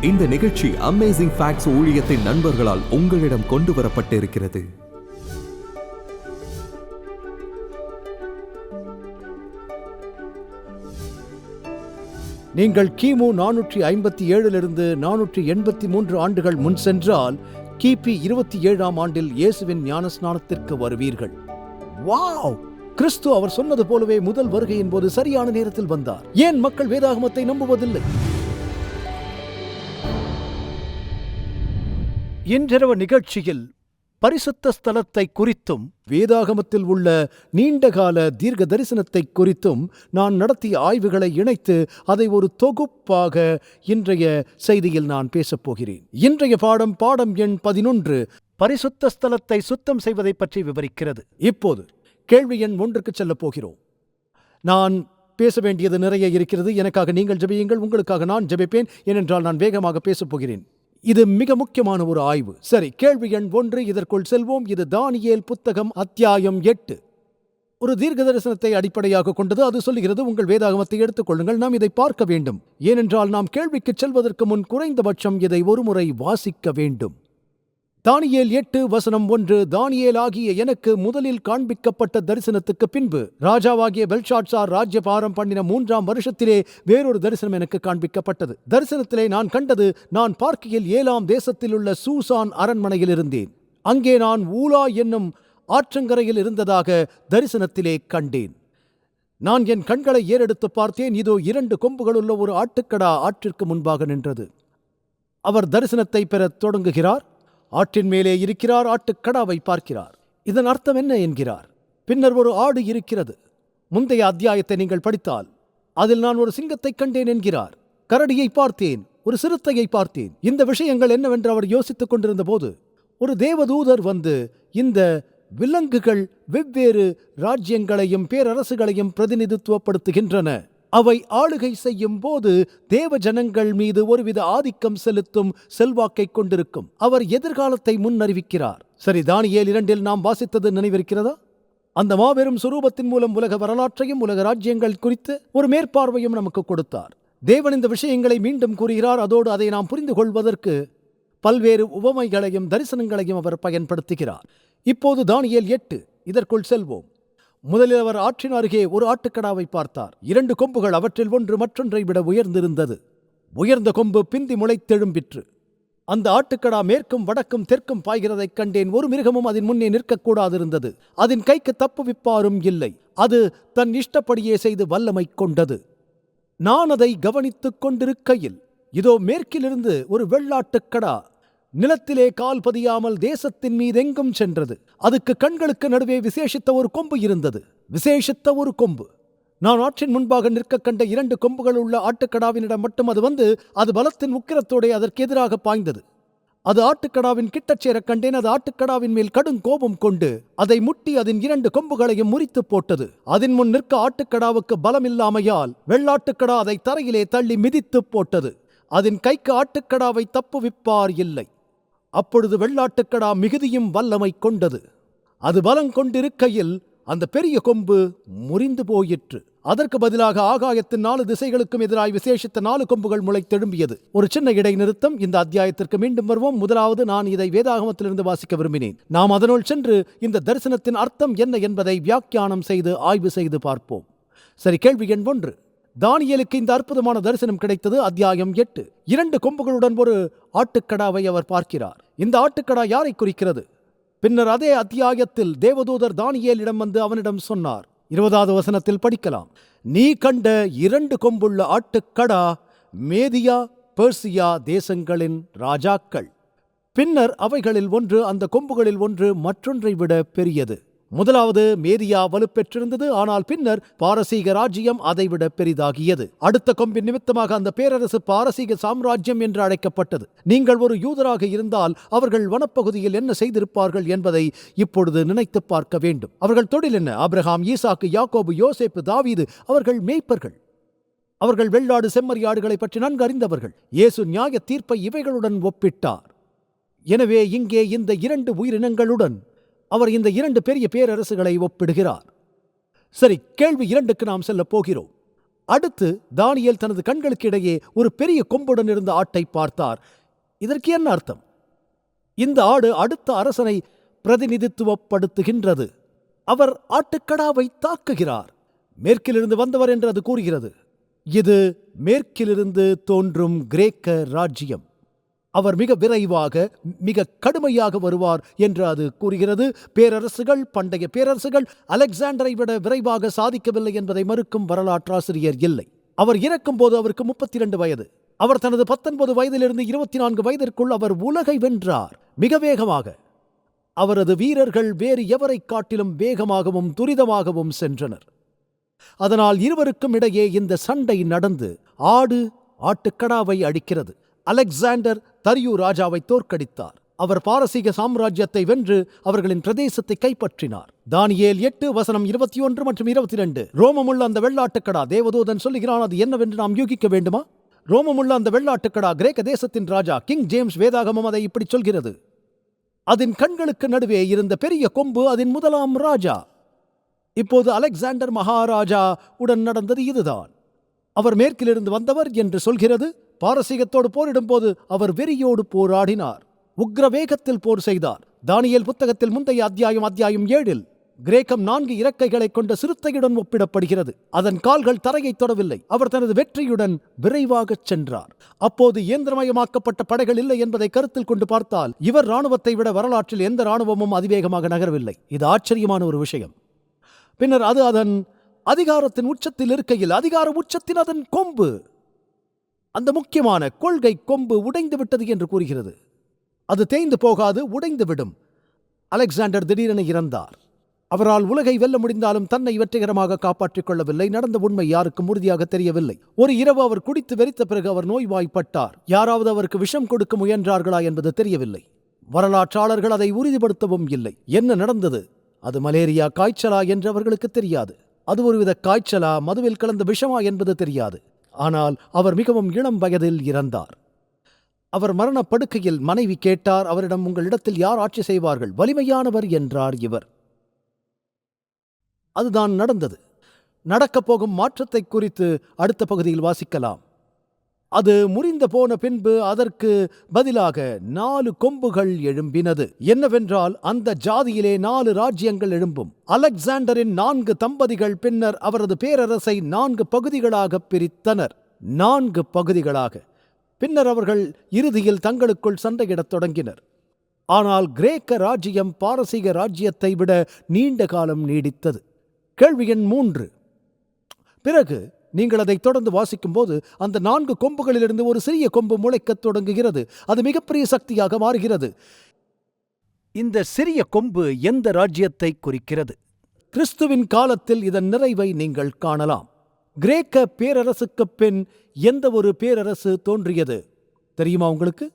இந்த நிகழ்ச்சி amazing facts ஊழியத்தின் நண்பர்களால் உங்களிடம் கொண்டு வரப்பட்டிருக்கிறது. நீங்கள் கிமு 457 483 ஆண்டுகள் முன் சென்றால் கிபி 27ஆம் ஆண்டில் இயேசுவின் ஞானஸ்நானத்திற்கு வருவீர்கள். வாவ்! கிறிஸ்து அவர் சொன்னது போலவே முதல் வருகையின் போது சரியான நேரத்தில் வந்தார். ஏன் மக்கள் வேதாகமத்தை நம்புவதில்லை? இன்றிரவு நிகழ்ச்சியில் பரிசுத்த ஸ்தலத்தை குறித்தும் வேதாகமத்தில் உள்ள நீண்டகால தீர்க்க தரிசனத்தை குறித்தும் நான் நடத்திய ஆய்வுகளை இணைத்து அதை ஒரு தொகுப்பாக இன்றைய செய்தியில் நான் பேசப் போகிறேன். இன்றைய பாடம் எண் 11 பரிசுத்த ஸ்தலத்தை சுத்தம் செய்வதை பற்றி விவரிக்கிறது. இப்போது கேள்வி எண் 1க்கு செல்லப் போகிறோம். நான் பேச வேண்டியது நிறைய இருக்கிறது. எனக்காக நீங்கள் ஜெபியுங்கள், உங்களுக்காக நான் ஜெபிப்பேன். ஏனென்றால் நான் வேகமாக பேசப் போகிறேன். இது மிக முக்கியமான ஒரு ஆய்வு. சரி, கேள்வி எண் 1, இதற்குள் செல்வோம். இது தானியேல் புத்தகம் அத்தியாயம் 8. ஒரு தீர்க்க தரிசனத்தை அடிப்படையாக கொண்டது. அது சொல்லுகிறது, உங்கள் வேதாகமத்தை எடுத்துக் கொள்ளுங்கள், நாம் இதை பார்க்க வேண்டும். ஏனென்றால் நாம் கேள்விக்கு செல்வதற்கு முன் குறைந்தபட்சம் இதை ஒருமுறை வாசிக்க வேண்டும். தானியேல் 8:1. தானியேல் ஆகிய எனக்கு முதலில் காண்பிக்கப்பட்ட தரிசனத்துக்கு பின்பு ராஜாவாகிய பெல்ஷாத்சார் ராஜ்யபாரம் பண்ணின 3ஆம் வருஷத்திலே வேறொரு தரிசனம் எனக்கு காண்பிக்கப்பட்டது. தரிசனத்திலே நான் கண்டது, நான் பார்க்கையில் 7ஆம் தேசத்தில் உள்ள சூசான் அரண்மனையில் இருந்தேன். அங்கே நான் ஊலா என்னும் ஆற்றங்கரையில் இருந்ததாக தரிசனத்திலே கண்டேன். நான் என் கண்களை ஏறெடுத்து பார்த்தேன். இதோ 2 கொம்புகளுள்ள ஒரு ஆட்டுக்கடா ஆற்றிற்கு முன்பாக நின்றது. அவர் தரிசனத்தை பெறத் தொடங்குகிறார். ஆற்றின் மேலே இருக்கிறார். ஆட்டுக்கடாவை பார்க்கிறார். இதன் அர்த்தம் என்ன என்கிறார். பின்னர் ஒரு ஆடு இருக்கிறது. முந்தைய அத்தியாயத்தை நீங்கள் படித்தால் அதில் நான் ஒரு சிங்கத்தை கண்டேன் என்கிறார். கரடியை பார்த்தேன், ஒரு சிறுத்தையை பார்த்தேன். இந்த விஷயங்கள் என்னவென்று அவர் யோசித்துக் கொண்டிருந்த போது ஒரு தேவதூதர் வந்து, இந்த விலங்குகள் வெவ்வேறு ராஜ்யங்களையும் பேரரசுகளையும் பிரதிநிதித்துவப்படுத்துகின்றன. அவை ஆளுகை செய்யும் போது தேவ ஜனங்கள் மீது ஒருவித ஆதிக்கம் செலுத்தும் செல்வாக்கை கொண்டிருக்கும். அவர் எதிர்காலத்தை முன்னறிவிக்கிறார். சரி, தானியேல் 2 நாம் வாசித்தது நினைவிருக்கிறதா? அந்த மாபெரும் சுரூபத்தின் மூலம் உலக வரலாற்றையும் உலக ராஜ்யங்கள் குறித்து ஒரு மேற்பார்வையும் நமக்கு கொடுத்தார். தேவன் இந்த விஷயங்களை மீண்டும் கூறுகிறார். அதோடு அதை நாம் புரிந்து கொள்வதற்கு பல்வேறு உவமைகளையும் தரிசனங்களையும் அவர் பயன்படுத்துகிறார். இப்போது தானியேல் 8, இதற்குள் செல்வோம். முதலில் அவர் ஆற்றின் அருகே ஒரு ஆட்டுக்கடாவை பார்த்தார். 2 கொம்புகள், அவற்றில் ஒன்று மற்றொன்றை விட உயர்ந்திருந்தது. உயர்ந்த கொம்பு பிந்தி முளைத்தெழும்பிற்று. அந்த ஆட்டுக்கடா மேற்கும் வடக்கும் தெற்கும் பாய்கிறதைக் கண்டேன். ஒரு மிருகமும் அதன் முன்னே நிற்கக்கூடாதிருந்தது. அதன் கைக்கு தப்புவிப்பாரும் இல்லை. அது தன் இஷ்டப்படியே செய்து வல்லமை கொண்டது. நான் அதை கவனித்துக் கொண்டிருக்கையில் இதோ மேற்கிலிருந்து ஒரு வெள்ளாட்டுக்கடா நிலத்திலே கால் பதியாமல் தேசத்தின் மீதெங்கும் சென்றது. அதுக்கு கண்களுக்கு நடுவே விசேஷித்த ஒரு கொம்பு இருந்தது. விசேஷித்த ஒரு கொம்பு. நான் ஆற்றின் முன்பாக நிற்க கண்ட 2 கொம்புகள் உள்ள ஆட்டுக்கடாவினிடம் மட்டும் அது வந்து அது பலத்தின் உக்கிரத்தோടെ அதற்கு எதிராக பாய்ந்தது. அது ஆட்டுக்கடாவின் கிட்டச் சேர கண்டேன். அது ஆட்டுக்கடாவின் மேல் கடும் கோபம் கொண்டு அதை முட்டி அதன் 2 கொம்புகளையும் முறித்து போட்டது. அதன் முன் நிற்க ஆட்டுக்கடாவுக்கு பலமில்லாமையால் வெள்ளாட்டுக்கடா அதை தரையிலே தள்ளி மிதித்து போட்டது. அதன் கைக்கு ஆட்டுக்கடாவை தப்புவிப்பார் இல்லை. அப்பொழுது வெள்ளாட்டுக்கடா மிகுதியும் வல்லமை கொண்டது. அது பலம் கொண்டிருக்கையில் அந்த பெரிய கொம்பு முறிந்து போயிற்று. அதற்கு பதிலாக ஆகாயத்தின் 4 திசைகளுக்கும் எதிராய் விசேஷித்த 4 கொம்புகள் முளைத்தெழும்பியது. ஒரு சின்ன இடைநிறுத்தம். இந்த அத்தியாயத்திற்கு மீண்டும் வருவோம். முதலாவது நான் இதை வேதாகமத்திலிருந்து வாசிக்க விரும்பினேன். நாம் அதனுள் சென்று இந்த தரிசனத்தின் அர்த்தம் என்ன என்பதை வியாக்கியானம் செய்து ஆய்வு செய்து பார்ப்போம். சரி, கேள்வி எண் 1. தானியேலுக்கு இந்த அற்புதமான தரிசனம் கிடைத்தது. அத்தியாயம் 8. 2 கொம்புகளுடன் ஒரு ஆட்டுக்கடாவை அவர் பார்க்கிறார். இந்த ஆட்டுக்கடா யாரை குறிக்கிறது? பின்னர் அதே அத்தியாயத்தில் தேவதூதர் தானியேலிடம் வந்து அவனிடம் சொன்னார். 20வது வசனத்தில் படிக்கலாம். நீ கண்ட 2 கொம்புள்ள ஆட்டுக்கடா மேதியா பெர்சியா தேசங்களின் ராஜாக்கள். பின்னர் அவைகளில் ஒன்று, அந்த கொம்புகளில் ஒன்று மற்றொன்றை விட பெரியது. முதலாவது மேதியா வலுப்பெற்றிருந்தது. ஆனால் பின்னர் பாரசீக ராஜ்யம் அதைவிட பெரிதாகியது. அடுத்த கொம்பின் நிமித்தமாக அந்த பேரரசு பாரசீக சாம்ராஜ்யம் என்று அழைக்கப்பட்டது. நீங்கள் ஒரு யூதராக இருந்தால் அவர்கள் வனப்பகுதியில் என்ன செய்திருப்பார்கள் என்பதை இப்பொழுது நினைத்து பார்க்க வேண்டும். அவர்கள் தொழில் என்ன? ஆபிரகாம், ஈசாக்கு, யாக்கோபு, யோசேப்பு, தாவீது அவர்கள் மேய்ப்பர்கள். அவர்கள் வெள்ளாடு செம்மறியாடுகளை பற்றி நன்கு அறிந்தவர்கள். இயேசு நியாய தீர்ப்பை இவைகளுடன் ஒப்பிட்டார். எனவே இங்கே இந்த 2 உயிரினங்களுடன் அவர் இந்த 2 பெரிய பேரரசுகளை ஒப்பிடுகிறார். சரி, கேள்வி 2க்கு நாம் செல்ல போகிறோம். அடுத்து தானியேல் தனது கண்களுக்கு இடையே ஒரு பெரிய கொம்புடன் இருந்த ஆட்டை பார்த்தார். இதற்கு என்ன அர்த்தம்? இந்த ஆடு அடுத்த அரசனை பிரதிநிதித்துவப்படுத்துகின்றது. அவர் ஆட்டுக்கடாவை தாக்குகிறார். மேற்கிலிருந்து வந்தவர் என்று அது கூறுகிறது. இது மேற்கிலிருந்து தோன்றும் கிரேக்க ராஜ்யம். அவர் மிக விரைவாக, மிக கடுமையாக வருவார் என்று அது கூறுகிறது. பேரரசுகள், பண்டைய பேரரசுகள் அலெக்சாண்டரை விட விரைவாக சாதிக்கவில்லை என்பதை மறுக்கும் வரலாற்றாசிரியர் இல்லை. அவர் இறக்கும் போது அவருக்கு 32 வயது. அவர் தனது 19 வயதிலிருந்து 24 வயதிற்குள் அவர் உலகை வென்றார். மிக வேகமாக. அவரது வீரர்கள் வேறு எவரை காட்டிலும் வேகமாகவும் துரிதமாகவும் சென்றனர். அதனால் இருவருக்கும் இடையே இந்த சண்டை நடந்து ஆடு ஆட்டுக்கடாவை அடிக்கிறது. அலெக்சாண்டர் தரியு ராஜாவை தோற்கடித்தார். அவர் பாரசீக சாம்ராஜ்யத்தை வென்று அவர்களின் பிரதேசத்தை கைப்பற்றினார். தானியேல் 8:21 மற்றும் 22. ரோமமுள்ள அந்த வெள்ளாட்டுக்கடா, தேவதூதன் சொல்லுகிறான், அது என்னவென்று நாம் யூகிக்க வேண்டுமா? ரோமமுள்ள அந்த வெள்ளாட்டுக்கடா கிரேக்க தேசத்தின் ராஜா. கிங் ஜேம்ஸ் வேதாகமம் அதை இப்படி சொல்கிறது. அதன் கண்களுக்கு நடுவே இருந்த பெரிய கொம்பு அதன் முதலாம் ராஜா. இப்போது அலெக்சாண்டர் மகாராஜா உடன் நடந்தது இதுதான். அவர் மேற்கிலிருந்து வந்தவர் என்று சொல்கிறது. பாரசீகத்தோடு போரிடும் போது அவர் வெறியோடு போராடினார். உக்ர வேகத்தில் போர் செய்தார். தானியேல் புத்தகத்தில் முந்தைய அத்தியாயம் 7 கிரேக்கம் 4 இறக்கைகளை கொண்ட சிறுத்தையுடன் ஒப்பிடப்படுகிறது. அதன் கால்கள் தரையை தொடவில்லை. அவர் தனது வெற்றியுடன் விரைவாகச் சென்றார். அப்போது இயந்திரமயமாக்கப்பட்ட படைகள் இல்லை என்பதை கருத்தில் கொண்டு பார்த்தால் இவர் இராணுவத்தை விட வரலாற்றில் எந்த இராணுவமும் அதிவேகமாக நகரவில்லை. இது ஆச்சரியமான ஒரு விஷயம். பின்னர் அது அதன் அதிகாரத்தின் உச்சத்தில் இருக்கையில் அதிகார உச்சத்தின் அதன் கொம்பு, அந்த முக்கியமான கொள்கை கொம்பு உடைந்து விட்டது என்று கூறுகிறது. அது தேய்ந்து போகாது, உடைந்துவிடும். அலெக்சாண்டர் திடீரென இறந்தார். அவரால் உலகை வெல்ல முடிந்தாலும் தன்னை வெற்றிகரமாக காப்பாற்றிக் கொள்ளவில்லை. நடந்த உண்மை யாருக்கும் உறுதியாக தெரியவில்லை. ஒரு இரவு அவர் குடித்து வெறித்த பிறகு அவர் நோய்வாய்ப்பட்டார். யாராவது அவருக்கு விஷம் கொடுக்க முயன்றார்களா என்பது தெரியவில்லை. வரலாற்றாளர்கள் அதை உறுதிப்படுத்தவும் இல்லை. என்ன நடந்தது? அது மலேரியா காய்ச்சலா என்று அவர்களுக்கு தெரியாது. அது ஒருவித காய்ச்சலா, மதுவில் கலந்த விஷமா என்பது தெரியாது. ஆனால் அவர் மிகவும் இளம் வயதில் இறந்தார். அவர் மரணப்படுக்கையில் மனைவி கேட்டார் அவரிடம், உங்களிடத்தில் யார் ஆட்சி செய்வார்கள்? வலிமையானவர் என்றார் இவர். அதுதான் நடந்தது. நடக்கப் போகும் மாற்றத்தை குறித்து அடுத்த பகுதியில் வாசிக்கலாம். அது முறிந்து போன பின்பு அதற்கு பதிலாக 4 கொம்புகள் எழும்பினது. என்னவென்றால் அந்த ஜாதியிலே 4 ராஜ்யங்கள் எழும்பும். அலெக்சாண்டரின் 4 தம்பதிகள் பின்னர் அவரது பேரரசை 4 பகுதிகளாக பிரித்தனர். 4 பகுதிகளாக. பின்னர் அவர்கள் இறுதியில் தங்களுக்குள் சண்டையிடத் தொடங்கினர். ஆனால் கிரேக்க ராஜ்யம் பாரசீக ராஜ்யத்தை விட நீண்ட காலம் நீடித்தது. கேள்வி எண் 3. பிறகு நீங்கள் அதை தொடர்ந்து வாசிக்கும் போது அந்த 4 கொம்புகளிலிருந்து ஒரு சிறிய கொம்பு முளைக்கத் தொடங்குகிறது. அது மிகப்பெரிய சக்தியாக மாறுகிறது. இந்த சிறிய கொம்பு எந்த ராஜ்யத்தை குறிக்கிறது? கிறிஸ்துவின் காலத்தில் இதன் நிறைவை நீங்கள் காணலாம். கிரேக்க பேரரசுக்கு பின் எந்த ஒரு பேரரசு தோன்றியது தெரியுமா உங்களுக்கு?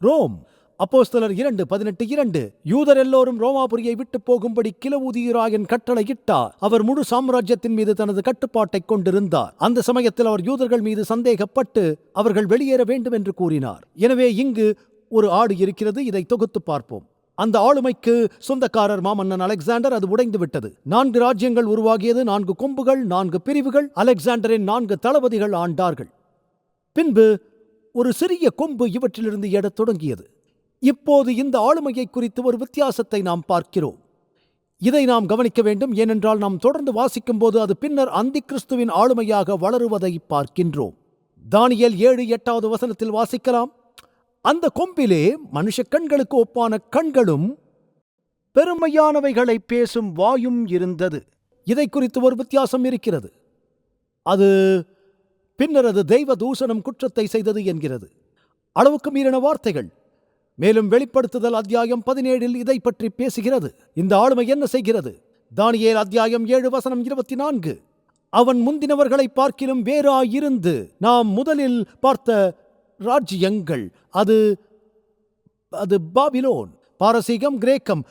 ரோம். அப்போஸ்தலர் 2:18. யூதர் எல்லோரும் ரோமாபுரியை விட்டு போகும்படி கிலவுதியுராயன் கட்டளையிட்டார். அவர் முழு சாம்ராஜ்யத்தின் மீது தனது கட்டுப்பாட்டை கொண்டிருந்தார். அந்த சமயத்தில் அவர் யூதர்கள் மீது சந்தேகப்பட்டு அவர்கள் வெளியேற வேண்டும் என்று கூறினார். எனவே இங்கு ஒரு ஆடு இருக்கிறது. இதை தொகுத்து பார்ப்போம். அந்த ஆளுமைக்கு சொந்தக்காரர் மாமன்னன் அலெக்சாண்டர். அது உடைந்து விட்டது. 4 ராஜ்யங்கள் உருவாகியது. 4 கொம்புகள், 4 பிரிவுகள். அலெக்சாண்டரின் 4 தளபதிகள் ஆண்டார்கள். பின்பு ஒரு சிறிய கொம்பு இவற்றிலிருந்து எழத் தொடங்கியது. இப்போது இந்த ஆளுமையை குறித்து ஒரு வித்தியாசத்தை நாம் பார்க்கிறோம். இதை நாம் கவனிக்க வேண்டும். ஏனென்றால் நாம் தொடர்ந்து வாசிக்கும் போது அது பின்னர் அந்தி கிறிஸ்துவின் ஆளுமையாக வளருவதை பார்க்கின்றோம். தானியேல் 7:8 வாசிக்கலாம். அந்த கொம்பிலே மனுஷ கண்களுக்கு ஒப்பான கண்களும் பெருமையானவைகளை பேசும் வாயும் இருந்தது. இதை குறித்து ஒரு வித்தியாசம் இருக்கிறது. அது பின்னர் அது தெய்வ தூஷணம் குற்றத்தை செய்தது என்கிறது. அளவுக்கு மீறின வார்த்தைகள். மேலும் வெளிப்படுத்துதல் அத்தியாயம் 17 இதை பற்றி பேசுகிறது. இந்த ஆளுமை என்ன செய்கிறது? தானியேல் அத்தியாயம் 7:24. அவன் முந்தினவர்களை பார்க்கிலும் வேறாயிருந்து நாம் முதலில் பார்த்த ராஜ்யங்கள், அது பாபிலோன், பாரசீகம், கிரேக்கம்,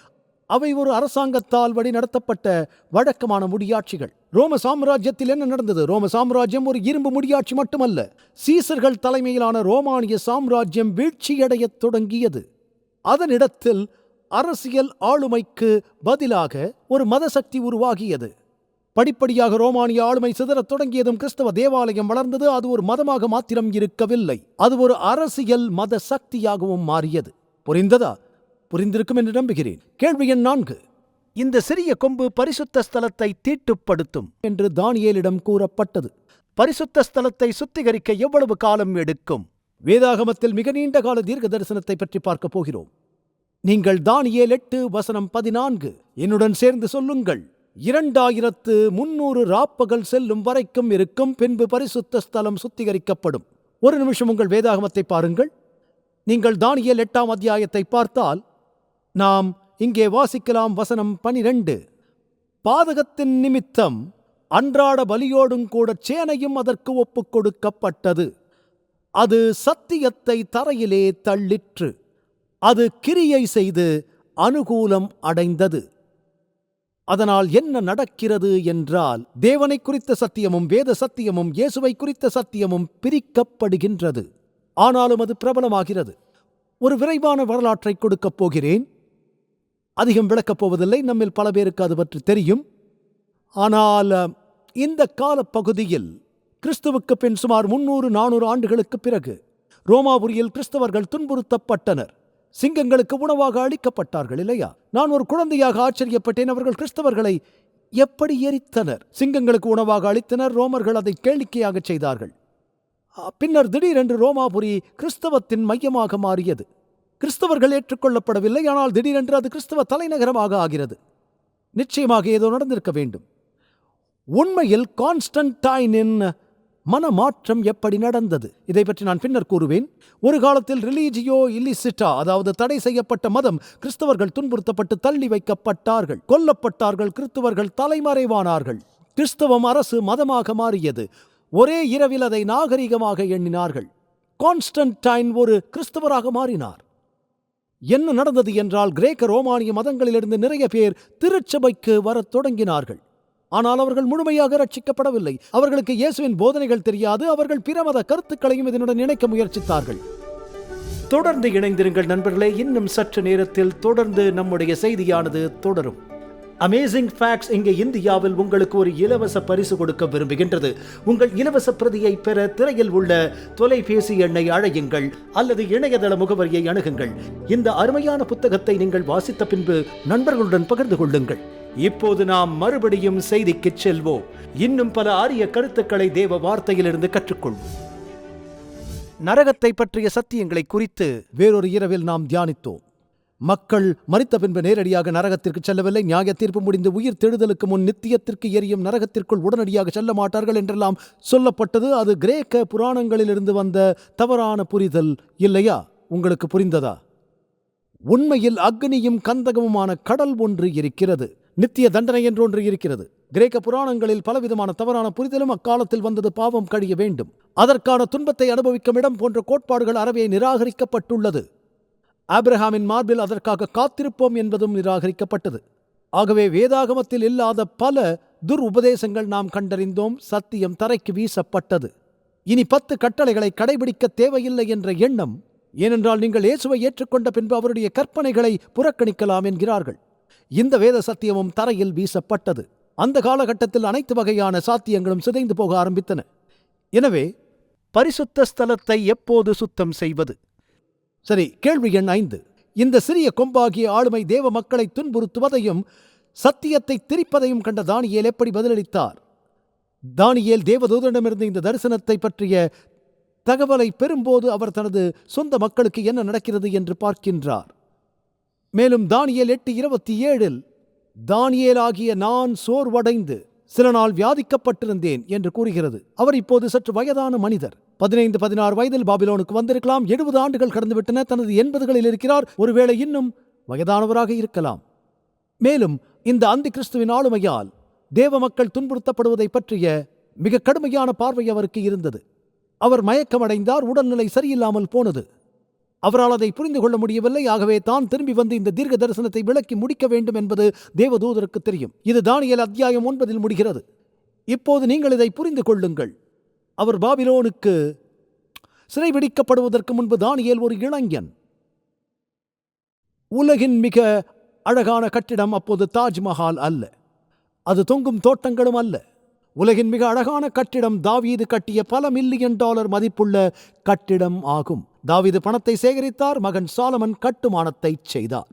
அவை ஒரு அரசாங்கத்தால் வழி நடத்தப்பட்ட வழக்கமான முடியாட்சிகள். ரோம சாம்ராஜ்யத்தில் என்ன நடந்தது? ரோம சாம்ராஜ்யம் ஒரு இரும்பு முடியாட்சி மட்டுமல்ல. சீசர்கள் தலைமையிலான ரோமானிய சாம்ராஜ்யம் வீழ்ச்சியடையத் தொடங்கியது. அதனிடத்தில் அரசியல் ஆளுமைக்கு பதிலாக ஒரு மதசக்தி உருவாகியது. படிப்படியாக ரோமானிய ஆளுமை சிதறத் தொடங்கியதும் கிறிஸ்தவ தேவாலயம் வளர்ந்தது. அது ஒரு மதமாக மாத்திரம் இருக்கவில்லை, அது ஒரு அரசியல் மத சக்தியாகவும் மாறியது. புரிந்ததா? புரிந்திருக்கும் என்று நம்புகிறேன். கேள்வி எண் 4. இந்த சிறிய கொம்பு பரிசுத்த ஸ்தலத்தை தீட்டுப்படுத்தும் என்று தானியேலிடம் கூறப்பட்டது. பரிசுத்த ஸ்தலத்தை சுத்திகரிக்க எவ்வளவு காலம் எடுக்கும்? வேதாகமத்தில் மிக நீண்ட கால தீர்க்க தரிசனத்தை பற்றி பார்க்க போகிறோம். நீங்கள் தானியேல் 8:14 என்னுடன் சேர்ந்து சொல்லுங்கள். 2300 ராப்பகல் செல்லும் வரைக்கும் இருக்கும், பின்பு பரிசுத்த ஸ்தலம் சுத்திகரிக்கப்படும். ஒரு நிமிஷம் உங்கள் வேதாகமத்தை பாருங்கள். நீங்கள் தானியேல் 8ஆம் அத்தியாயத்தை பார்த்தால் நாம் இங்கே வாசிக்கலாம். வசனம் 12. பாதகத்தின் நிமித்தம் அன்றாட பலியோடும் கூட சேனையும் அதற்கு ஒப்புக் கொடுக்கப்பட்டது. அது சத்தியத்தை தரையிலே தள்ளிற்று. அது கிரியை செய்து அனுகூலம் அடைந்தது. அதனால் என்ன நடக்கிறது என்றால், தேவனை குறித்த சத்தியமும் வேத சத்தியமும் இயேசுவை குறித்த சத்தியமும் பிரிக்கப்படுகின்றது. ஆனாலும் அது பிரபலமாகிறது. ஒரு விரைவான வரலாற்றை கொடுக்கப் போகிறேன். அதிகம் விளக்கப் போவதில்லை, நம்மில் பல பேருக்கு அது பற்றி தெரியும். ஆனால் இந்த காலப்பகுதியில் கிறிஸ்துவுக்கு பின் சுமார் 300-400 ஆண்டுகளுக்கு பிறகு ரோமாபுரியில் கிறிஸ்தவர்கள் துன்புறுத்தப்பட்டனர். சிங்கங்களுக்கு உணவாக அளிக்கப்பட்டார்கள், இல்லையா? நான் ஒரு குழந்தையாக ஆச்சரியப்பட்டேன். அவர்கள் கிறிஸ்தவர்களை எப்படி எரித்தனர்! சிங்கங்களுக்கு உணவாக அளித்தனர். ரோமர்கள் அதை கேளிக்கையாக செய்தார்கள். பின்னர் திடீரென்று ரோமாபுரி கிறிஸ்தவத்தின் மையமாக மாறியது. கிறிஸ்தவர்கள் ஏற்றுக்கொள்ளப்படவில்லை, ஆனால் திடீரென்று அது கிறிஸ்தவ தலைநகரமாக ஆகிறது. நிச்சயமாக ஏதோ நடந்திருக்க வேண்டும். உண்மையில் கான்ஸ்டன்டைனின் மனமாற்றம் எப்படி நடந்தது, இதை பற்றி நான் பின்னர் கூறுவேன். ஒரு காலத்தில் ரிலீஜியோ இல்லிசிட்டா, அதாவது தடை செய்யப்பட்ட மதம், கிறிஸ்தவர்கள் துன்புறுத்தப்பட்டு தள்ளி வைக்கப்பட்டார்கள், கொல்லப்பட்டார்கள். கிறிஸ்தவர்கள் தலைமறைவானார்கள். கிறிஸ்தவம் அரசு மதமாக மாறியது. ஒரே இரவில் அதை நாகரிகமாக எண்ணினார்கள். கான்ஸ்டன்டைன் ஒரு கிறிஸ்தவராக மாறினார். என்ன நடந்தது என்றால், கிரேக்க ரோமானிய மதங்களிலிருந்து நிறைய பேர் திருச்சபைக்கு வரத் தொடங்கினார்கள். ஆனால் அவர்கள் முழுமையாக ரட்சிக்கப்படவில்லை. அவர்களுக்கு இயேசுவின் போதனைகள் தெரியாது. அவர்கள் பிற மத கருத்துக்களையும் இதனுடன் இணைக்க முயற்சித்தார்கள். தொடர்ந்து இணைந்திருங்கள் நண்பர்களே. இன்னும் சற்று நேரத்தில் தொடர்ந்து நம்முடைய செய்தியானது தொடரும். அமேசிங் ஃபேக்ட்ஸ் இங்கே இந்தியாவில் உங்களுக்கு ஒரு இலவச பரிசு கொடுக்க விரும்புகின்றது. உங்கள் இலவச பிரதியை பெற திரையில் உள்ள தொலைபேசி எண்ணை அழையுங்கள் அல்லது இணையதள முகவரியை அணுகுங்கள். இந்த அருமையான புத்தகத்தை நீங்கள் வாசித்த பின்பு நண்பர்களுடன் பகிர்ந்து கொள்ளுங்கள். இப்போது நாம் மறுபடியும் செய்திக்கு செல்வோம். இன்னும் பல அரிய கருத்துக்களை தேவ வார்த்தையிலிருந்து கற்றுக்கொள்வோம். நரகத்தை பற்றிய சத்தியங்களை குறித்து வேறொரு இரவில் நாம் தியானித்தோம். மக்கள் மரித்த பின்பு நேரடியாக நரகத்திற்கு செல்லவில்லை. நியாய தீர்ப்பு முடிந்து உயிர் தெழுதலுக்கு முன் நித்தியத்திற்கு எரியும் நரகத்திற்குள் உடனடியாக செல்ல மாட்டார்கள் என்றெல்லாம் சொல்லப்பட்டது. அது கிரேக்க புராணங்களிலிருந்து வந்த தவறான புரிதல், இல்லையா? உங்களுக்கு புரிந்ததா? உண்மையில் அக்னியும் கந்தகமுமான கடல் ஒன்று இருக்கிறது. நித்திய தண்டனை என்றொன்று இருக்கிறது. கிரேக்க புராணங்களில் பலவிதமான தவறான புரிதலும் அக்காலத்தில் வந்தது. பாவம் கழிய வேண்டும், அதற்கான துன்பத்தை அனுபவிக்கும் இடம் போன்ற கோட்பாடுகள் அறவே நிராகரிக்கப்பட்டுள்ளது. ஆபிரகாமின் மார்பில் அதற்காக காத்திருப்போம் என்பதும் நிராகரிக்கப்பட்டது. ஆகவே வேதாகமத்தில் இல்லாத பல உபதேசங்கள் நாம் கண்டறிந்தோம். சத்தியம் தரைக்கு வீசப்பட்டது. இனி 10 கட்டளைகளை கடைபிடிக்க தேவையில்லை என்ற எண்ணம். ஏனென்றால் நீங்கள் இயேசுவை ஏற்றுக்கொண்ட பின்பு அவருடைய கற்பனைகளை புறக்கணிக்கலாம் என்கிறார்கள். இந்த வேத சத்தியமும் தரையில் வீசப்பட்டது. அந்த காலகட்டத்தில் அனைத்து வகையான சாத்தியங்களும் சிதைந்து போக ஆரம்பித்தன. எனவே பரிசுத்த ஸ்தலத்தை எப்போது சுத்தம் செய்வது? சரி, கேள்வி எண் 5. இந்த சிறிய கொம்பாகிய ஆளுமை தேவ மக்களை துன்புறுத்துவதையும் சத்தியத்தை திரிப்பதையும் கண்ட தானியேல் எப்படி பதிலளித்தார்? தானியேல் தேவதூதனிடமிருந்து இந்த தரிசனத்தை பற்றிய தகவலை பெறும்போது அவர் தனது சொந்த மக்களுக்கு என்ன நடக்கிறது என்று பார்க்கின்றார். மேலும் தானியேல் 8:27 தானியேலாகிய நான் சோர்வடைந்து சில நாள் வியாதிக்கப்பட்டிருந்தேன் என்று கூறுகிறது. அவர் இப்போது சற்று வயதான மனிதர். 15-16 வயதில் பாபிலோனுக்கு வந்திருக்கலாம். 70 ஆண்டுகள் கடந்துவிட்டன. தனது 80களில் இருக்கிறார். ஒருவேளை இன்னும் வயதானவராக இருக்கலாம். மேலும் இந்த அந்தி கிறிஸ்துவின் ஆளுமையால் தேவ மக்கள் துன்புறுத்தப்படுவதை பற்றிய மிக கடுமையான பார்வை அவருக்கு இருந்தது. அவர் மயக்கமடைந்தார். உடல்நிலை சரியில்லாமல் போனது. அவரால் அதை புரிந்து கொள்ள முடியவில்லை. ஆகவே தான் திரும்பி வந்து இந்த தீர்க்க தரிசனத்தை விளக்கி முடிக்க வேண்டும் என்பது தேவதூதருக்கு தெரியும். இது தானியேல் அத்தியாயம் 9 முடிகிறது. இப்போது நீங்கள் இதை புரிந்து கொள்ளுங்கள். அவர் பாபிலோனுக்கு சிறைபிடிக்கப்படுவதற்கு முன்பு தானியேல் ஒரு இளைஞன். உலகின் மிக அழகான கட்டிடம் அப்போது தாஜ்மஹால் அல்ல. அது தொங்கும் தோட்டங்களும் அல்ல. உலகின் மிக அழகான கட்டிடம் தாவீது கட்டிய பல மில்லியன் டாலர் மதிப்புள்ள கட்டிடம் ஆகும். தாவீது பணத்தை சேகரித்தார். மகன் சாலமன் கட்டுமானத்தை செய்தார்.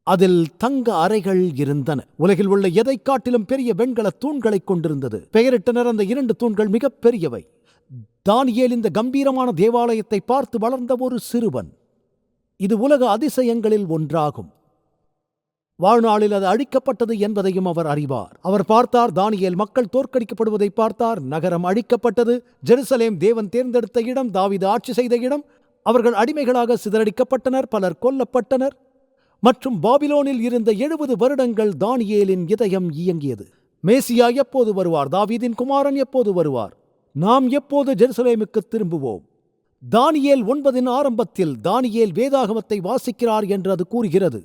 அதில் தங்க அறைகள் இருந்தன. உலகில் உள்ள எதை காட்டிலும் பெரிய வெண்கல தூண்களை கொண்டிருந்தது. பெயரிட்டனர் அந்த 2 தூண்கள் மிகப் பெரியவை. தானியேல் இந்த கம்பீரமான தேவாலயத்தை பார்த்து வளர்ந்த ஒரு சிறுவன். இது உலக அதிசயங்களில் ஒன்றாகும். வாழ்நாளில் அது அழிக்கப்பட்டது என்பதையும் அவர் அறிவார். அவர் பார்த்தார், தானியேல் மக்கள் தோற்கடிக்கப்படுவதை பார்த்தார். நகரம் அழிக்கப்பட்டது. ஜெருசலேம் தேவன் தேர்ந்தெடுத்த இடம், தாவீது ஆட்சி செய்த இடம். அவர்கள் அடிமைகளாக சிதறடிக்கப்பட்டனர், பலர் கொல்லப்பட்டனர். மற்றும் பாபிலோனில் இருந்த 70 வருடங்கள் தானியேலின் இதயம் இயங்கியது. மேசியா எப்போது வருவார்? தாவீதின் குமாரன் எப்போது வருவார்? நாம் எப்போது ஜெருசலேமுக்கு திரும்புவோம்? தானியேல் 9 ஆரம்பத்தில் தானியேல் வேதாகமத்தை வாசிக்கிறார் என்று அது கூறுகிறது.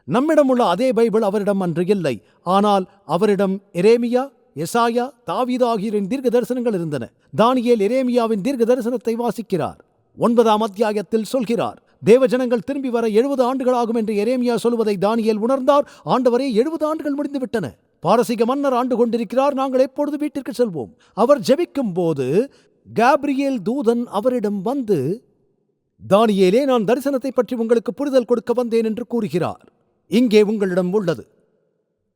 நம்மிடமுள்ள அதே பைபிள் அவரிடம் அன்று இல்லை. ஆனால் அவரிடம் எரேமியா, எசாயா, தாவீது ஆகியோரின் தீர்க்க தரிசனங்கள் இருந்தன. தானியேல் எரேமியாவின் தீர்க்க தரிசனத்தை வாசிக்கிறார். 9ஆம் அத்தியாயத்தில் சொல்கிறார், தேவஜனங்கள் திரும்பி வர 70 ஆண்டுகள் ஆகும் என்று எரேமியா சொல்வதை தானியேல் உணர்ந்தார். ஆண்டவரே, 70 ஆண்டுகள் முடிந்துவிட்டன. பாரசீக மன்னர் ஆண்டு கொண்டிருக்கிறார். நாங்கள் எப்பொழுது வீட்டிற்கு செல்வோம்? அவர் ஜெபிக்கும் போது காபிரியேல் தூதன் அவரிடம் வந்து, தானியேலே, நான் தரிசனத்தை பற்றி உங்களுக்கு புரிதல் கொடுக்க வந்தேன் என்று கூறுகிறார். இங்கே உங்களிடம் உள்ளது.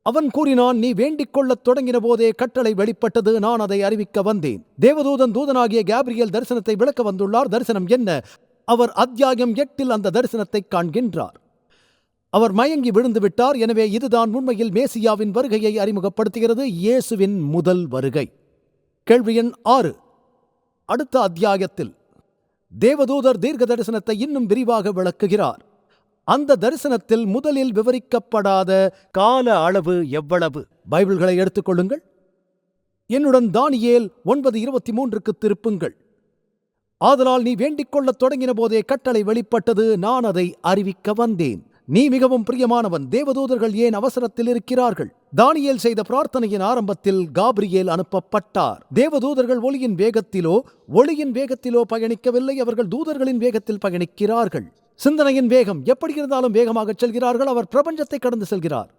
அவன் கூறினான், நீ வேண்டிக் கொள்ளத் தொடங்கின போதே கட்டளை வெளிப்பட்டது. நான் அதை அறிவிக்க வந்தேன். தேவதூதன் தூதனாகிய காபிரியேல் தரிசனத்தை விளக்க வந்துள்ளார். தரிசனம் என்ன? அவர் அத்தியாயம் 8 அந்த தரிசனத்தை காண்கின்றார். அவர் மயங்கி விழுந்து விட்டார். எனவே இதுதான் உண்மையில் மேசியாவின் வருகையை அறிமுகப்படுத்துகிறது, இயேசுவின் முதல் வருகை. கேள்வி எண் 6. அடுத்த அத்தியாயத்தில் தேவதூதர் தீர்க்க தரிசனத்தை இன்னும் விரிவாக விளக்குகிறார். அந்த தரிசனத்தில் முதலில் விவரிக்கப்படாத கால அளவு எவ்வளவு? பைபிள்களை எடுத்துக்கொள்ளுங்கள். என்னுடன் தானியேல் 9:23 திருப்புங்கள். ஆதலால் நீ வேண்டிக் கொள்ளத் தொடங்கின போதே கட்டளை வெளிப்பட்டது. நான் அதை அறிவிக்க வந்தேன். நீ மிகவும் பிரியமானவன். தேவதூதர்கள் ஏன் அவசரத்தில் இருக்கிறார்கள்? தானியேல் செய்த பிரார்த்தனையின் ஆரம்பத்தில் காபிரியேல் அனுப்பப்பட்டார். தேவதூதர்கள் ஒளியின் வேகத்திலோ பயணிக்கவில்லை. அவர்கள் தூதர்களின் வேகத்தில் பயணிக்கிறார்கள். சிந்தனையின் வேகம் எப்படி இருந்தாலும் வேகமாக செல்கிறார்கள். அவர் பிரபஞ்சத்தை கடந்து செல்கிறார்.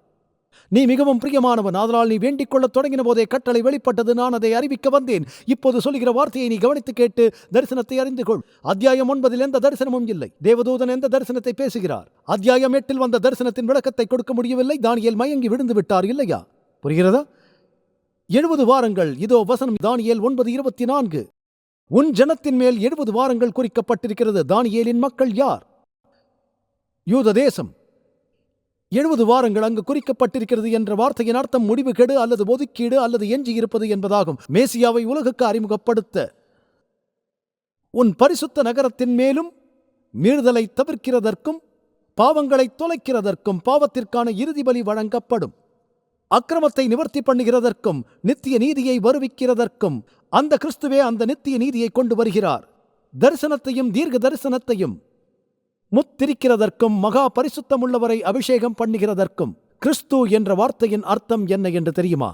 நீ மிகவும் பிரியமானவன். ஆதலால் நீ வேண்டிக் கொள்ளத் தொடங்கின போதே கட்டளை வெளிப்பட்டது. நான் அதை அறிவிக்க வந்தேன். இப்போது சொல்லுகிற வார்த்தையை நீ கவனித்து கேட்டு தரிசனத்தை அறிந்து கொள். அத்தியாயம் 9 எந்த தரிசனமும் இல்லை. தேவதூதன் எந்த தரிசனத்தை பேசுகிறார்? அத்தியாயம் 8 வந்த தரிசனத்தின் விளக்கத்தை கொடுக்க முடியவில்லை. தானியேல் மயங்கி விழுந்து விட்டார், இல்லையா? புரிகிறதா? 70 வாரங்கள். இதோ வசனம், தானியேல் 9:24. உன் ஜனத்தின் மேல் 70 வாரங்கள் குறிக்கப்பட்டிருக்கிறது. தானியேலின் மக்கள் யார்? யூத தேசம். 70 வாரங்கள் அங்கு குறிக்கப்பட்டிருக்கிறது என்ற வார்த்தையின் அர்த்தம் முடிவு கெடு அல்லது ஒதுக்கீடு அல்லது எஞ்சியிருப்பது என்பதாகும். மேசியாவை உலகுக்கு அறிமுகப்படுத்த உன் பரிசுத்த நகரத்தின் மேலும் மீறுதலை தவிர்க்கிறதற்கும் பாவங்களை தொலைக்கிறதற்கும் பாவத்திற்கான இறுதி பலி வழங்கப்படும். அக்கிரமத்தை நிவர்த்தி பண்ணுகிறதற்கும் நித்திய நீதியை வருவிக்கிறதற்கும் அந்த கிறிஸ்துவே அந்த நித்திய நீதியை கொண்டு வருகிறார். தரிசனத்தையும் தீர்க்க தரிசனத்தையும் முத்திரிக்கிறதற்கும் மகா பரிசுத்தமுள்ளவரை அபிஷேகம் பண்ணுகிறதற்கும். கிறிஸ்து என்ற வார்த்தையின் அர்த்தம் என்ன என்று தெரியுமா?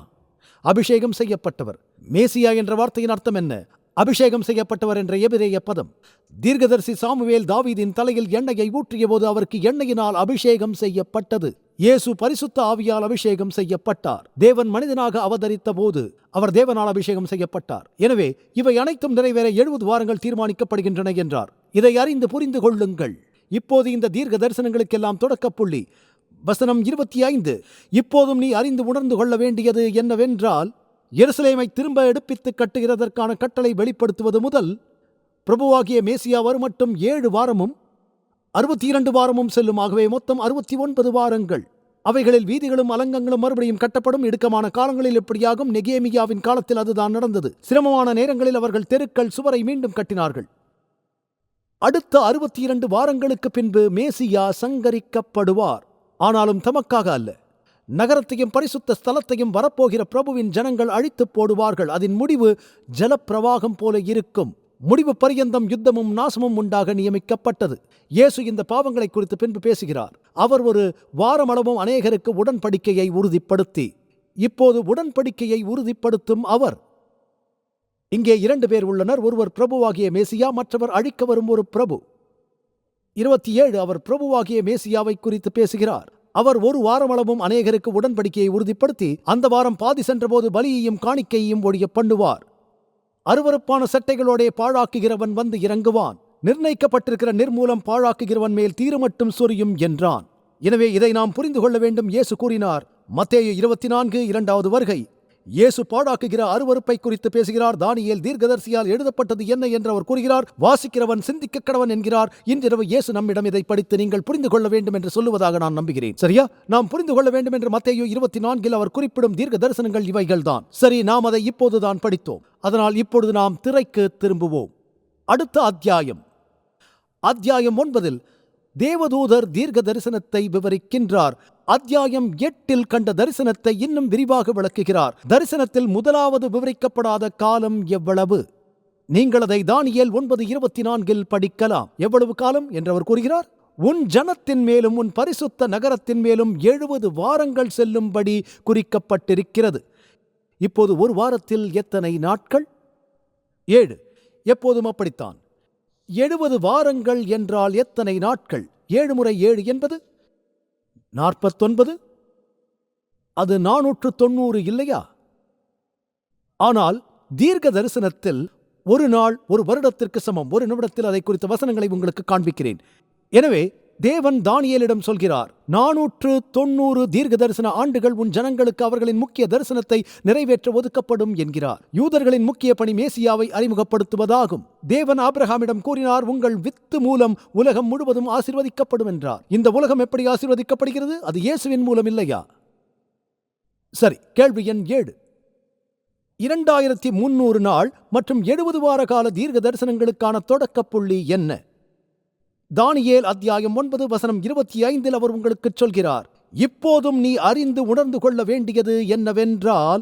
அபிஷேகம் செய்யப்பட்டவர். மேசியா என்ற வார்த்தையின் அர்த்தம் என்ன? அபிஷேகம் செய்யப்பட்டவர் என்ற எபிரேய பதம். தீர்க்கதரிசி சாமுவேல் தாவீதின் தலையில் எண்ணெயை ஊற்றிய போது அவருக்கு எண்ணெயினால் அபிஷேகம் செய்யப்பட்டது. இயேசு பரிசுத்த ஆவியால் அபிஷேகம் செய்யப்பட்டார். தேவன் மனிதனாக அவதரித்த போது அவர் தேவனால் அபிஷேகம் செய்யப்பட்டார். எனவே இவை அனைத்தும் நிறைவேற 70 வாரங்கள் தீர்மானிக்கப்படுகின்றன என்றார். இதை அறிந்து புரிந்து கொள்ளுங்கள். இப்போது இந்த தீர்க்க தரிசனங்களுக்கெல்லாம் தொடக்கப்புள்ளி வசனம் 25. இப்போதும் நீ அறிந்து உணர்ந்து கொள்ள வேண்டியது என்னவென்றால், எருசலேமை திரும்ப எடுப்பித்து கட்டுகிறதற்கான கட்டளை வெளிப்படுத்துவது முதல் பிரபுவாகிய மேசியா வருமட்டும் 7 வாரமும் 62 வாரமும் செல்லும். ஆகவே மொத்தம் 69 வாரங்கள். அவைகளில் வீதிகளும் அலங்கங்களும் மறுபடியும் கட்டப்படும். இடுக்கமான காலங்களில் எப்படியாகும்? நெகேமியாவின் காலத்தில் அதுதான் நடந்தது. சிரமமான நேரங்களில் அவர்கள் தெருக்கள் சுவரை மீண்டும் கட்டினார்கள். அடுத்த 62 வாரங்களுக்கு பின்பு மேசியா சங்கரிக்கப்படுவார். ஆனாலும் தமக்காக அல்ல. நகரத்தையும் பரிசுத்த ஸ்தலத்தையும் வரப்போகிற பிரபுவின் ஜனங்கள் அழித்து போடுவார்கள். அதன் முடிவு ஜலப்பிரவாகம் போல இருக்கும். முடிவு பரியந்தம் யுத்தமும் நாசமும் உண்டாக நியமிக்கப்பட்டது. இயேசு இந்த பாவங்களை குறித்து பின்பு பேசுகிறார். அவர் ஒரு வாரமளவும் அநேகருக்கு உடன்படிக்கையை உறுதிப்படுத்தி, இப்போது உடன்படிக்கையை உறுதிப்படுத்தும் அவர். இங்கே 2 பேர் உள்ளனர். ஒருவர் பிரபுவாகிய மேசியா, மற்றவர் அழிக்க வரும் ஒரு பிரபு. 27 அவர் பிரபுவாகிய மேசியாவை குறித்து பேசுகிறார். அவர் ஒரு வாரமளவும் அநேகருக்கு உடன்படிக்கையை உறுதிப்படுத்தி அந்த வாரம் பாதி சென்றபோது பலியையும் காணிக்கையையும் ஒழிய பண்ணுவார். அருவருப்பான சட்டைகளோடே பாழாக்குகிறவன் வந்து இறங்குவான். நிர்ணயிக்கப்பட்டிருக்கிற நிர்மூலம் பாழாக்குகிறவன் மேல் தீரு மட்டும் சொரியும் என்றான். எனவே இதை நாம் புரிந்து கொள்ள வேண்டும். இயேசு கூறினார், மத்தேயு 24 2வது வருகை. இயேசு பாழாக்குகிற அருவருப்பை குறித்து பேசுகிறார். தானியேல் தீர்க்கதரிசியால் எழுதப்பட்டது என்ன என்று அவர் கூறுகிறார். வாசிக்கிறவன் சிந்திக்க கடவன் என்கிறார். இன்றிரவு இயேசு நம்மிடம் இதை படித்து நீங்கள் புரிந்து கொள்ள வேண்டும் என்று சொல்லுவதாக நான் நம்புகிறேன். சரியா? நாம் புரிந்து கொள்ள வேண்டும் என்று மத்தேயு 24 அவர் குறிப்பிடும் தீர்க்க தரிசனங்கள் இவைகள்தான். சரி, நாம் அதை இப்போதுதான் படித்தோம். அதனால் இப்பொழுது நாம் திரைக்கு திரும்புவோம். அடுத்த அத்தியாயம் 9 தேவதூதர் தீர்க்க தரிசனத்தை விவரிக்கின்றார். அத்தியாயம் 8 கண்ட தரிசனத்தை இன்னும் விரிவாக விளக்குகிறார். தரிசனத்தில் முதலாவது விவரிக்கப்படாத காலம் எவ்வளவு? நீங்கள் அதை தானியேல் 9:24 படிக்கலாம். எவ்வளவு காலம் என்று அவர் கூறுகிறார்? உன் ஜனத்தின் மேலும் உன் பரிசுத்த நகரத்தின் மேலும் 70 வாரங்கள் செல்லும்படி குறிக்கப்பட்டிருக்கிறது. இப்போது ஒரு வாரத்தில் எத்தனை நாட்கள்? 7. எப்போதும் அப்படித்தான். 70 வாரங்கள் என்றால் எத்தனை நாட்கள்? 7 முறை 7 என்பது 49. அது 490 இல்லையா? ஆனால் தீர்க்க தரிசனத்தில் ஒரு நாள் ஒரு வருடத்திற்கு சமம். ஒரு நிமிடத்தில் அதை குறித்த வசனங்களை உங்களுக்கு காண்பிக்கிறேன். எனவே தேவன் தானியேலிடம் சொல்கிறார், 490 தீர்க்க தரிசன ஆண்டுகள் உன் ஜனங்களுக்கு அவர்களின் முக்கிய தரிசனத்தை நிறைவேற்ற ஒதுக்கப்படும் என்கிறார். யூதர்களின் முக்கிய பணி மேசியாவை அறிமுகப்படுத்துவதாகும். தேவன் ஆபிரகாமிடம் கூறினார், உங்கள் வித்து மூலம் உலகம் முழுவதும் ஆசீர்வதிக்கப்படும் என்றார். இந்த உலகம் எப்படி ஆசீர்வதிக்கப்படுகிறது? அது இயேசுவின் மூலம் இல்லையா? சரி, கேள்வி எண் 7. 2300 நாள் மற்றும் 70 வார கால தீர்க்க தரிசனங்களுக்கான தொடக்க புள்ளி என்ன? தானியேல் அத்தியாயம் 9 வசனம் 25 அவர் உங்களுக்கு சொல்கிறார், இப்போதும் நீ அறிந்து உணர்ந்து கொள்ள வேண்டியது என்னவென்றால்,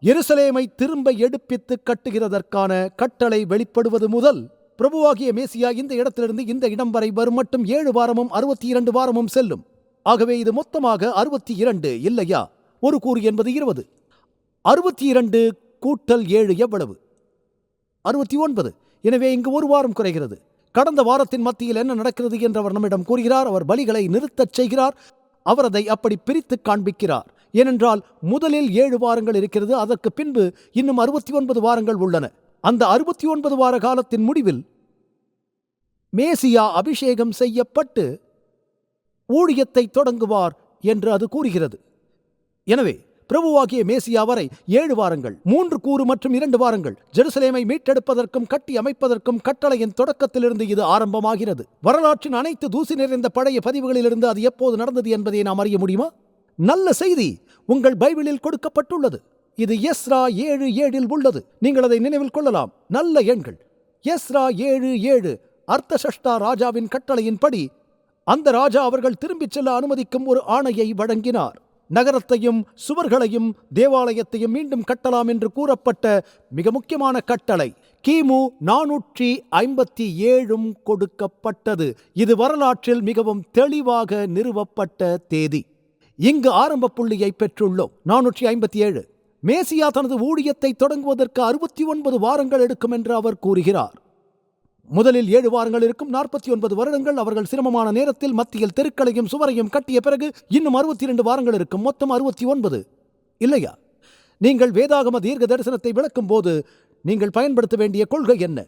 எருசலேமை திரும்ப எடுப்பித்து கட்டுகிறதற்கான கட்டளை வெளிப்படுவது முதல் பிரபுவாகிய மேசியா இந்த இடத்திலிருந்து இந்த இடம் வரை வரும் மட்டும் 7 வாரமும் 62 வாரமும் செல்லும். ஆகவே இது மொத்தமாக 62 இல்லையா? ஒரு கூறு என்பது 20. 62 கூட்டல் 7 எவ்வளவு? 69. எனவே இங்கு ஒரு வாரம் குறைகிறது. கடந்த வாரத்தின் மத்தியில் என்ன நடக்கிறது என்று அவர் நம்மிடம் கூறுகிறார். அவர் பலிகளை நிறுத்தச் செய்கிறார். அவர் அதை அப்படி பிரித்து காண்பிக்கிறார். ஏனென்றால் முதலில் 7 வாரங்கள் இருக்கிறது. அதற்கு பின்பு இன்னும் 69 வாரங்கள் உள்ளன. அந்த 69 வார காலத்தின் முடிவில் மேசியா அபிஷேகம் செய்யப்பட்டு ஊழியத்தை தொடங்குவார் என்று அது கூறுகிறது. எனவே பிரபுவாகிய மேசியா வரை 7 வாரங்கள், 3 கூறு மற்றும் 2 வாரங்கள். ஜெருசலேமை மீட்டெடுப்பதற்கும் கட்டி அமைப்பதற்கும் கட்டளையின் தொடக்கத்திலிருந்து இது ஆரம்பமாகிறது. வரலாற்றின் அனைத்து தூசி நிறைந்த பழைய பதிவுகளிலிருந்து அது எப்போது நடந்தது என்பதை நாம் அறிய முடியுமா? நல்ல செய்தி உங்கள் பைபிளில் கொடுக்கப்பட்டுள்ளது. இது எஸ்ரா 7:7 உள்ளது. நீங்கள் அதை நினைவில் கொள்ளலாம். நல்ல எண்கள். எஸ்ரா 7:7 அர்த்தசஷ்டா ராஜாவின் கட்டளையின்படி அந்த ராஜா அவர்கள் திரும்பிச் செல்ல அனுமதிக்கும் ஒரு ஆணையை வழங்கினார். நகரத்தையும் சுவர்களையும் தேவாலயத்தையும் மீண்டும் கட்டலாம் என்று கூறப்பட்ட மிக முக்கியமான கட்டளை கிமு 457 கொடுக்கப்பட்டது. இது வரலாற்றில் மிகவும் தெளிவாக நிறுவப்பட்ட தேதி. இங்கு ஆரம்ப புள்ளியை பெற்றுள்ளோம். 457. மேசியா தனது ஊழியத்தை தொடங்குவதற்கு 69 வாரங்கள் எடுக்கும் என்று அவர் கூறுகிறார். முதலில் 7 வாரங்கள் இருக்கும். 49 வருடங்கள் அவர்கள் சிரமமான நேரத்தில் மத்தியில் தெருக்களையும் சுவரையும் கட்டிய பிறகு இன்னும் 62 வாரங்கள் இருக்கும். மொத்தம் 69 இல்லையா? நீங்கள் வேதாகம தீர்க்க தரிசனத்தை விளக்கும் போது நீங்கள் பயன்படுத்த வேண்டிய கொள்கை என்ன?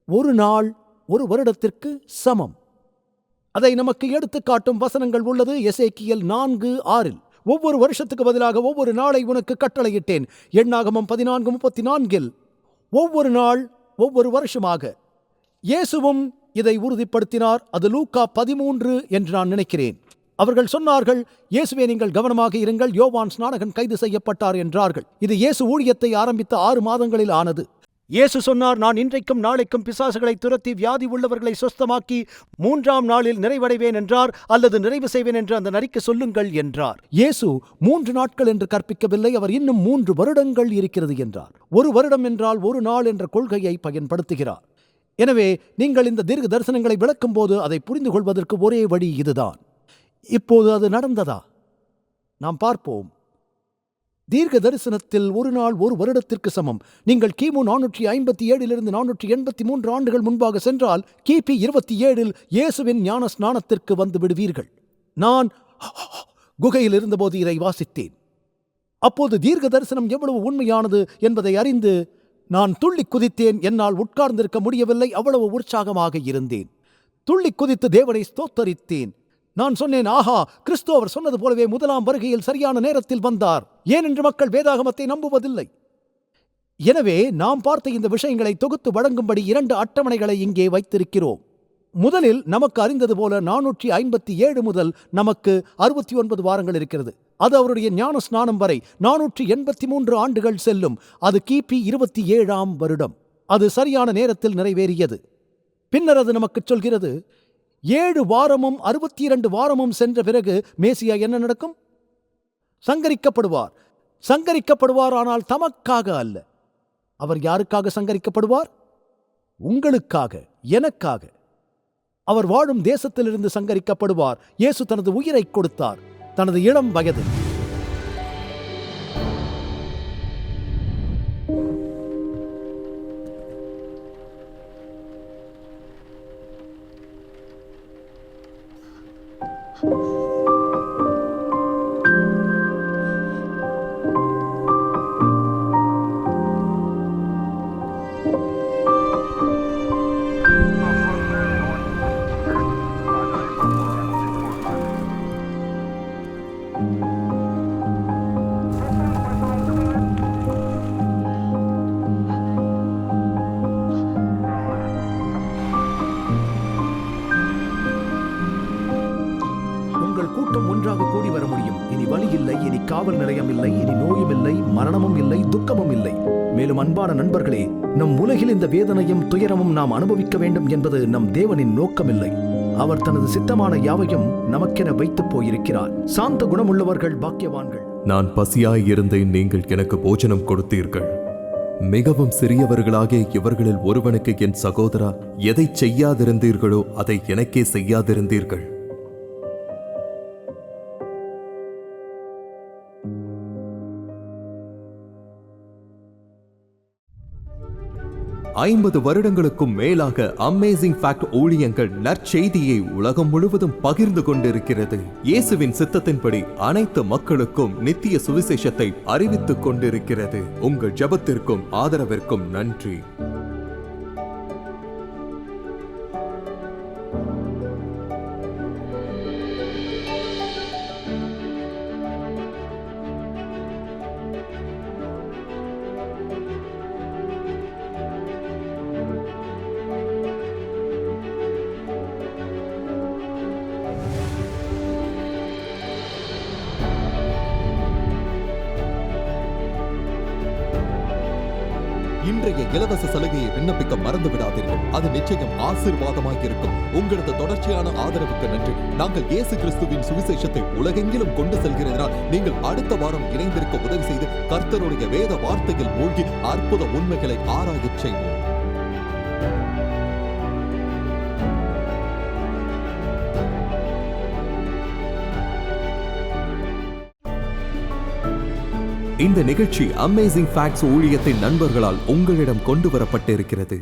ஒரு நாள் ஒரு வருடத்திற்கு சமம். அதை நமக்கு எடுத்துக்காட்டும் வசனங்கள் உள்ளது. எசேக்கியேல் 4:6. ஒவ்வொரு வருஷத்துக்கு பதிலாக ஒவ்வொரு நாளை உனக்கு கட்டளையிட்டேன். எண்ணாகமம் 14:34. ஒவ்வொரு நாள் ஒவ்வொரு வருஷமாக. இயேசுவும் இதை உறுதிப்படுத்தினார். அது லூக்கா 13 என்று நான் நினைக்கிறேன். அவர்கள் சொன்னார்கள், இயேசுவே நீங்கள் கவனமாக இருங்கள், யோவான் ஸ்நானகன் கைது செய்யப்பட்டார் என்றார்கள். இது இயேசு ஊழியத்தை ஆரம்பித்த 6 மாதங்களில் ஆனது. இயேசு சொன்னார், நான் இன்றைக்கும் நாளைக்கும் பிசாசுகளை துரத்தி வியாதி உள்ளவர்களை சொஸ்தமாக்கி 3ஆம் நாளில் நிறைவடைவேன் என்றார். அல்லது நிறைவு செய்வேன் என்று அந்த நரிக்கு சொல்லுங்கள் என்றார். இயேசு 3 நாட்கள் என்று கற்பிக்கவில்லை. அவர் இன்னும் 3 வருடங்கள் இருக்கிறது என்றார். ஒரு வருடம் என்றால் ஒரு நாள் என்ற கொள்கையை பயன்படுத்துகிறார். எனவே நீங்கள் இந்த தீர்க்க தரிசனங்களை விளக்கும் போது அதை புரிந்து கொள்வதற்கு ஒரே வழி இதுதான். இப்போது அது நடந்ததா? நாம் பார்ப்போம். தீர்க்க தரிசனத்தில் ஒரு நாள் ஒரு வருடத்திற்கு சமம். நீங்கள் கிமு 457 483 ஆண்டுகள் முன்பாக சென்றால் கிபி 27 இயேசுவின் ஞான ஸ்நானத்திற்கு வந்து விடுவீர்கள். நான் குகையில் இருந்தபோது இதை வாசித்தேன். அப்போது தீர்க்க தரிசனம் எவ்வளவு உண்மையானது என்பதை அறிந்து நான் துள்ளி குதித்தேன். என்னால் உட்கார்ந்திருக்க முடியவில்லை, அவ்வளவு உற்சாகமாக இருந்தேன். துள்ளி குதித்து தேவனை ஸ்தோத்தரித்தேன். நான் சொன்னேன், ஆஹா, கிறிஸ்து அவர் சொன்னது போலவே முதலாம் வருகையில் சரியான நேரத்தில் வந்தார். ஏனென்று மக்கள் வேதாகமத்தை நம்புவதில்லை. எனவே நாம் பார்த்த இந்த விஷயங்களை தொகுத்து வழங்கும்படி 2 அட்டவணைகளை இங்கே வைத்திருக்கிறோம். முதலில் நமக்கு அறிந்தது போல 457 முதல் நமக்கு 69 வாரங்கள் இருக்கிறது. அது அவருடைய ஞான ஸ்நானம் வரை 483 ஆண்டுகள் செல்லும். அது கிபி 27ஆம் வருடம். அது சரியான நேரத்தில் நிறைவேறியது. பின்னர் அது நமக்கு சொல்கிறது, 7 வாரமும் 62 வாரமும் சென்ற பிறகு மேசியா என்ன நடக்கும்? சங்கரிக்கப்படுவார். சங்கரிக்கப்படுவார், ஆனால் தமக்காக அல்ல. அவர் யாருக்காக சங்கரிக்கப்படுவார்? உங்களுக்காக, எனக்காக. அவர் வாழும் தேசத்திலிருந்து சங்கரிக்கப்படுவார். இயேசு தனது உயிரை கொடுத்தார், தனது இளம் வயதில். கூட்டம் ஒன்றாக கூடி வர முடியும். இனி வலி இல்லை, இனி காவல் நிலையம் இல்லை, இனி நோயும் இல்லை, மரணமும் இல்லை, துக்கமும் இல்லை. மேலும் அன்பான நண்பர்களே, நம் உலகில் இந்த வேதனையும் துயரமும் நாம் அனுபவிக்க வேண்டும் என்பது நம் தேவனின் நோக்கமில்லை. அவர் தனது சித்தமான யாவையும் நமக்கென வைத்து போயிருக்கிறார். சாந்த குணமுள்ளவர்கள் பாக்கியவான்கள். நான் பசியாய் இருந்தேன், நீங்கள் எனக்கு போஜனம் கொடுத்தீர்கள். மிகவும் சிறியவர்களாகிய இவர்களில் ஒருவனுக்கு, என் சகோதரா, எதை செய்யாதிருந்தீர்களோ அதை எனக்கே செய்யாதிருந்தீர்கள். 50 வருடங்களுக்கும் மேலாக அமேசிங் ஃபேக்ட் ஊழியங்கள் நற்செய்தியை உலகம் முழுவதும் பகிர்ந்து கொண்டிருக்கிறது. இயேசுவின் சித்தத்தின்படி அனைத்து மக்களுக்கும் நித்திய சுவிசேஷத்தை அறிவித்துக் கொண்டிருக்கிறது. உங்கள் ஜெபத்திற்கும் ஆதரவிற்கும் நன்றி. இன்றைய இலவச சலுகையை விண்ணப்பிக்க மறந்து விடாதீர்கள். அது நிச்சயம் ஆசீர்வாதமாக இருக்கும். உங்களது தொடர்ச்சியான ஆதரவுக்கு நன்றி. நாங்கள் இயேசு கிறிஸ்துவின் சுவிசேஷத்தை உலகெங்கிலும் கொண்டு செல்கிறதனால் நீங்கள் அடுத்த வாரம் இணைந்திருக்க உதவி செய்து கர்த்தருடைய வேத வார்த்தையில் மூழ்கி அற்புத உண்மைகளை ஆராயச் செய்வோம். இந்த நிகழ்ச்சி அமேசிங் ஃபேக்ட்ஸ் ஊழியத்தின் நண்பர்களால் உங்களிடம் கொண்டு வரப்பட்டிருக்கிறது.